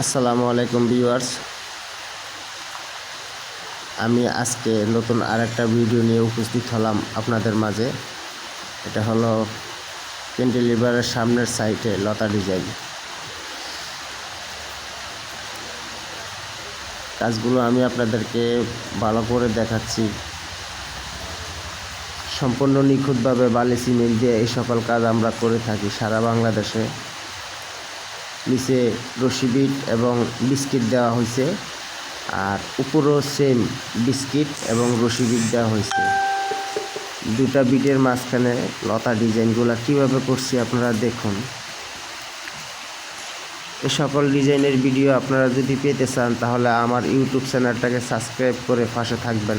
আসসালামু আলাইকুম ভিউয়ার্স। আমি আজকে নতুন আরেকটা ভিডিও নিয়ে উপস্থিত হলাম আপনাদের মাঝে। এটা হলো ক্যান্টিলিভারের সামনের সাইডে লতা ডিজাইন। কাজগুলো আমি আপনাদেরকে ভালো করে দেখাচ্ছি। সম্পূর্ণ নিখুঁতভাবে বালি সিমেন্ট দিয়ে এই সকল কাজ আমরা করে থাকি সারা বাংলাদেশে। নিচে রশি বিট এবং বিস্কিট দেওয়া হয়েছে, আর উপরেও সেম বিস্কিট এবং রশি বিট দেওয়া হয়েছে। দুটা বিটের মাঝখানে লতা ডিজাইনগুলো কীভাবে করছি আপনারা দেখুন। এই সকল ডিজাইনের ভিডিও আপনারা যদি পেতে চান তাহলে আমার ইউটিউব চ্যানেলটাকে সাবস্ক্রাইব করে পাশে থাকবেন।